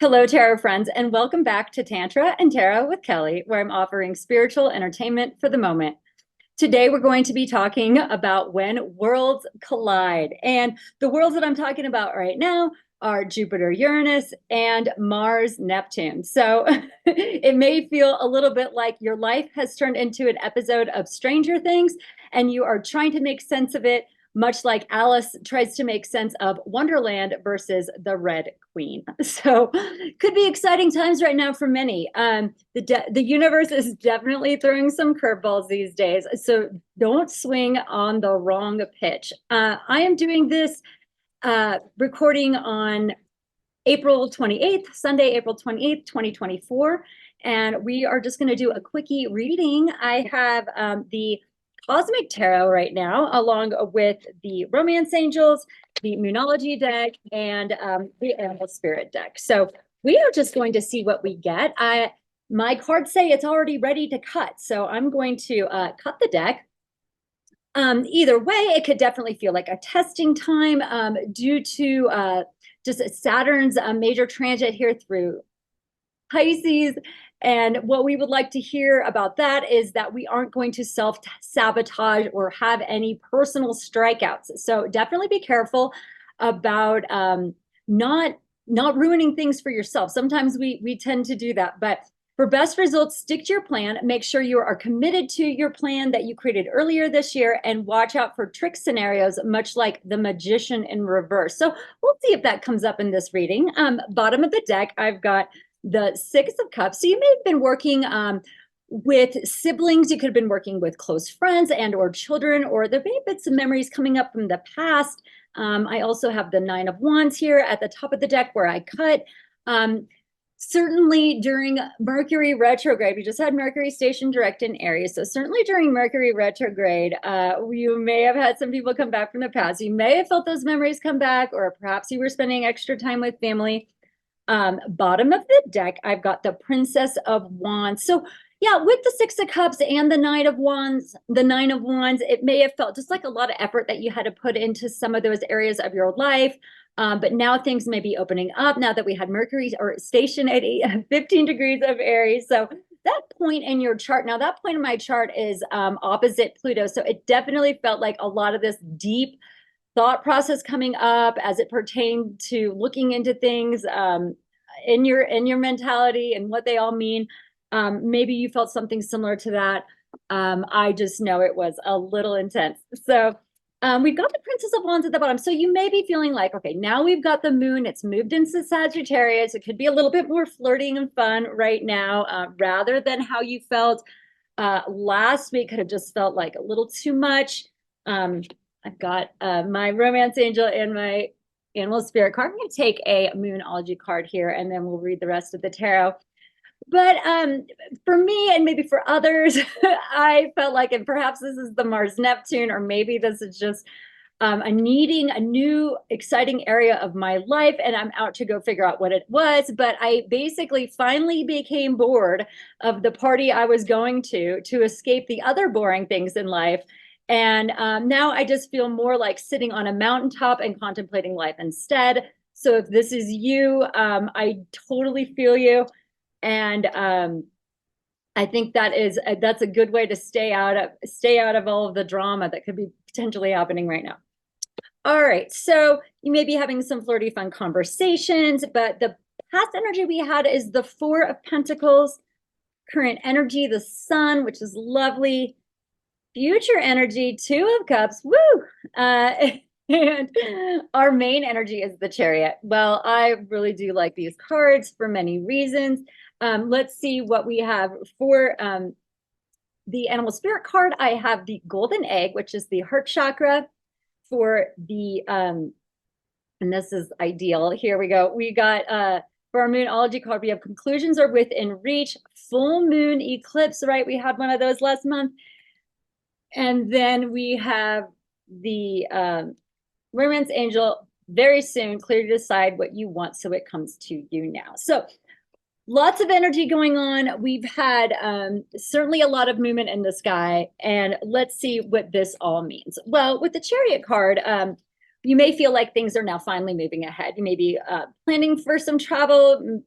Hello, tarot friends, and welcome back to Tantra and Tarot with Kelly, where I'm offering spiritual entertainment for the moment. Today, we're going to be talking about when worlds collide. And the worlds that I'm talking about right now are Jupiter, Uranus, and Mars, Neptune. So it may feel a little bit like your life has turned into an episode of Stranger Things, and you are trying to make sense of it, much like Alice tries to make sense of Wonderland versus the Red Queen. So could be exciting times right now for many. The universe is definitely throwing some curveballs these days, so don't swing on the wrong pitch. I am doing this recording on April 28th, Sunday, April 28th, 2024, and we are just going to do a quickie reading. I have the Cosmic Tarot right now, along with the Romance Angels, the Moonology deck, and the Animal Spirit deck. So we are just going to see what we get. My cards say it's already ready to cut, so I'm going to cut the deck. Either way, it could definitely feel like a testing time due to just Saturn's major transit here through Pisces. And what we would like to hear about that is that we aren't going to self-sabotage or have any personal strikeouts. So definitely be careful about not ruining things for yourself. Sometimes we tend to do that, but for best results, stick to your plan. Make sure you are committed to your plan that you created earlier this year, and watch out for trick scenarios, much like the Magician in reverse. So we'll see if that comes up in this reading. Bottom of the deck, I've got the Six of Cups. So you may have been working with siblings. You could have been working with close friends and or children, or there may have been some memories coming up from the past. I also have the Nine of Wands here at the top of the deck where I cut. Certainly during Mercury retrograde, we just had Mercury station direct in Aries. So certainly during Mercury retrograde, you may have had some people come back from the past. You may have felt those memories come back, or perhaps you were spending extra time with family. Bottom of the deck, I've got the Princess of Wands. So yeah, with the Six of Cups and the Nine of Wands, it may have felt just like a lot of effort that you had to put into some of those areas of your life. But now things may be opening up now that we had Mercury or station at 15 degrees of Aries. So that point in your chart, now that point in my chart is opposite Pluto. So it definitely felt like a lot of this deep thought process coming up as it pertained to looking into things in your mentality and what they all mean. Maybe you felt something similar to that. I just know it was a little intense. So we've got the Princess of Wands at the bottom. So you may be feeling like, okay, now we've got the moon. It's moved into Sagittarius. It could be a little bit more flirting and fun right now, rather than how you felt last week. Could have just felt like a little too much. I've got my Romance Angel and my Animal Spirit card. I'm going to take a Moonology card here, and then we'll read the rest of the tarot. But for me, and maybe for others, I felt like, and perhaps this is the Mars Neptune, or maybe this is just needing a new exciting area of my life, and I'm out to go figure out what it was. But I basically finally became bored of the party I was going to escape the other boring things in life. And now I just feel more like sitting on a mountaintop and contemplating life instead. So if this is you, I totally feel you. And I think that's a good way to stay out of all of the drama that could be potentially happening right now. All right, so you may be having some flirty, fun conversations, but the past energy we had is the Four of Pentacles. Current energy, the Sun, which is lovely. Future energy, Two of Cups, woo! And our main energy is the Chariot. Well, I really do like these cards for many reasons. Let's see what we have for the Animal Spirit card. I have the Golden Egg, which is the heart chakra. For the, and this is ideal. Here we go. We got, for our Moonology card, we have conclusions are within reach, full moon eclipse, right? We had one of those last month. And then we have the Romance Angel, very soon, clear to decide what you want so it comes to you now. So lots of energy going on. We've had certainly a lot of movement in the sky, and let's see what this all means. Well, with the Chariot card, you may feel like things are now finally moving ahead. You may be planning for some travel,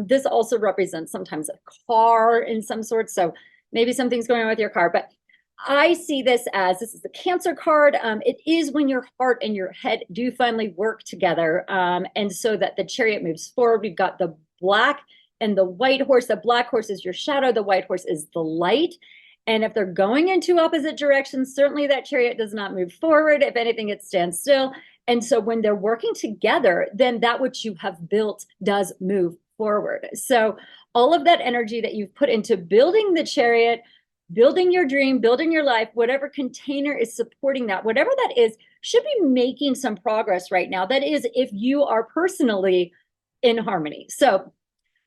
This also represents sometimes a car in some sort. So maybe something's going on with your car, but I see this as this is the Cancer card. It is when your heart and your head do finally work together. And so that the Chariot moves forward. We've got the black and the white horse. The black horse is your shadow. The white horse is the light. And if they're going in two opposite directions, certainly that Chariot does not move forward. If anything, it stands still. And so when they're working together, then that which you have built does move forward. So all of that energy that you've put into building the Chariot, building your dream, building your life, whatever container is supporting that, whatever that is, should be making some progress right now. That is, if you are personally in harmony. So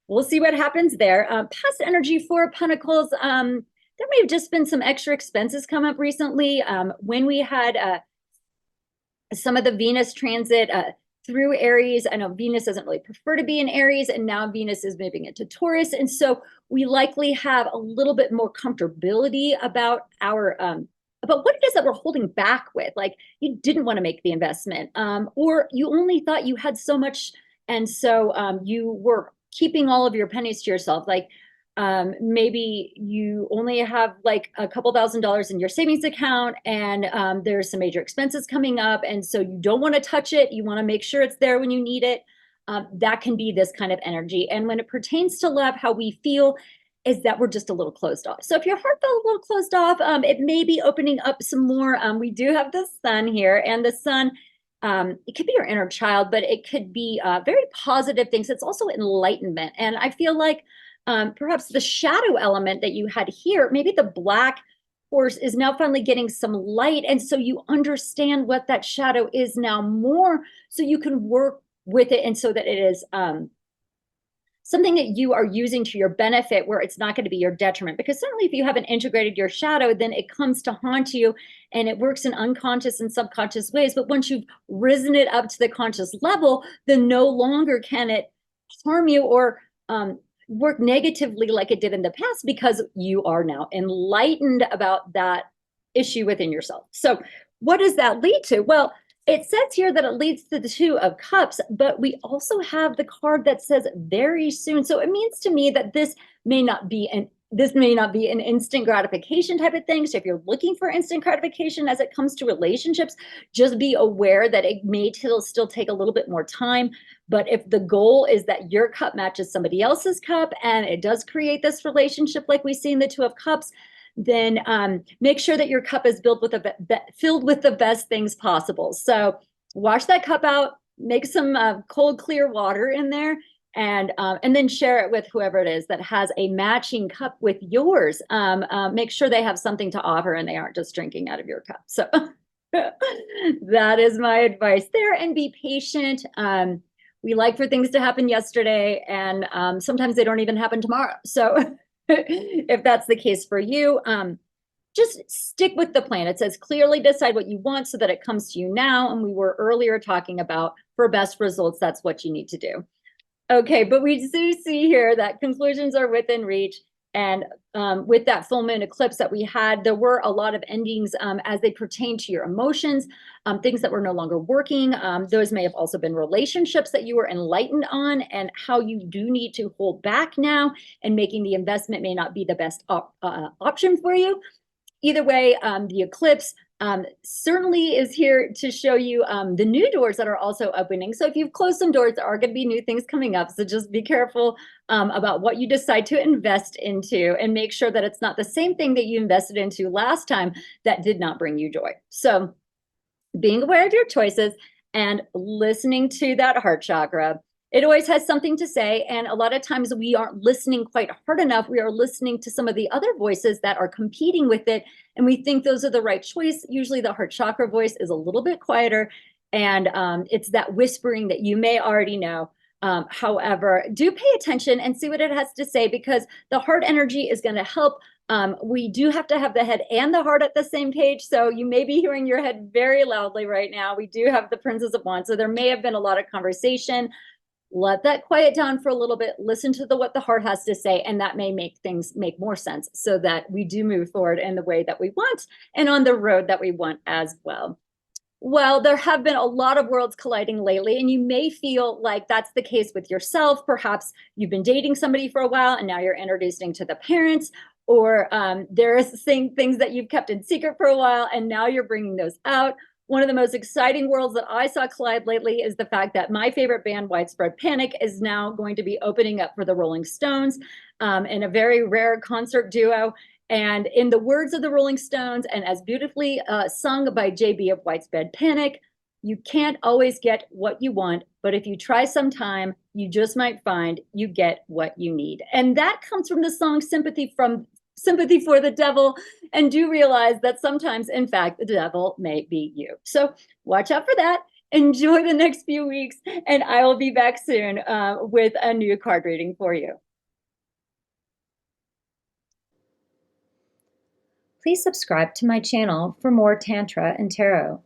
we'll see what happens there. Past energy, Four of Pentacles. There may have just been some extra expenses come up recently. When we had some of the Venus transit through Aries. I know Venus doesn't really prefer to be in Aries, and now Venus is moving into Taurus. And so we likely have a little bit more comfortability about our about what it is that we're holding back with. Like you didn't want to make the investment, or you only thought you had so much, and so you were keeping all of your pennies to yourself. Like maybe you only have like a couple $1,000s in your savings account, and there's some major expenses coming up, and so you don't want to touch it. You want to make sure it's there when you need it. That can be this kind of energy. And when it pertains to love, how we feel is that we're just a little closed off. So if your heart felt a little closed off, it may be opening up some more. We do have the sun here, and the sun, it could be your inner child, but it could be very positive things. It's also enlightenment. And I feel like perhaps the shadow element that you had here, maybe the black horse is now finally getting some light. And so you understand what that shadow is now more, so you can work with it, and so that it is something that you are using to your benefit, where it's not going to be your detriment. Because certainly if you haven't integrated your shadow, then it comes to haunt you, and it works in unconscious and subconscious ways. But once you've risen it up to the conscious level, then no longer can it harm you or work negatively like it did in the past, because you are now enlightened about that issue within yourself. So what does that lead to? Well, it says here that it leads to the Two of Cups, but we also have the card that says very soon. So it means to me that this may not be an instant gratification type of thing. So if you're looking for instant gratification as it comes to relationships, just be aware that it may still take a little bit more time. But if the goal is that your cup matches somebody else's cup, and it does create this relationship like we see in the Two of Cups, then make sure that your cup is filled with the best things possible. So wash that cup out, make some cold, clear water in there, and then share it with whoever it is that has a matching cup with yours. Make sure they have something to offer and they aren't just drinking out of your cup. So that is my advice there. And be patient. We like for things to happen yesterday, and sometimes they don't even happen tomorrow. So if that's the case for you, just stick with the plan. It says clearly decide what you want so that it comes to you now. And we were earlier talking about for best results, that's what you need to do. Okay, but we do see here that conclusions are within reach. And with that full moon eclipse that we had, there were a lot of endings as they pertain to your emotions, things that were no longer working. Those may have also been relationships that you were enlightened on, and how you do need to hold back now, and making the investment may not be the best option for you. Either way, the eclipse certainly is here to show you the new doors that are also opening. So if you've closed some doors, there are going to be new things coming up. So just be careful about what you decide to invest into, and make sure that it's not the same thing that you invested into last time that did not bring you joy. So being aware of your choices and listening to that heart chakra. It always has something to say, and a lot of times we aren't listening quite hard enough. We are listening to some of the other voices that are competing with it, and we think those are the right choice. Usually the heart chakra voice is a little bit quieter, and it's that whispering that you may already know. However, do pay attention and see what it has to say, because the heart energy is going to help. We do have to have the head and the heart at the same page. So you may be hearing your head very loudly right now. We do have the Princess of Wands. So there may have been a lot of conversation. Let that quiet down for a little bit. Listen to what the heart has to say, and that may make things make more sense, so that we do move forward in the way that we want and on the road that we want as well. Well, there have been a lot of worlds colliding lately, and you may feel like that's the case with yourself. Perhaps you've been dating somebody for a while and now you're introducing to the parents, or there's things that you've kept in secret for a while and now you're bringing those out. One of the most exciting worlds that I saw collide lately is the fact that my favorite band, Widespread Panic, is now going to be opening up for the Rolling Stones in a very rare concert duo. And in the words of the Rolling Stones, and as beautifully sung by JB of Widespread Panic, you can't always get what you want, but if you try sometime, you just might find you get what you need. And that comes from the song Sympathy for the Devil. And do realize that sometimes, in fact, the devil may be you. So watch out for that. Enjoy the next few weeks, and I will be back soon with a new card reading for you. Please subscribe to my channel for more Tantra and Tarot.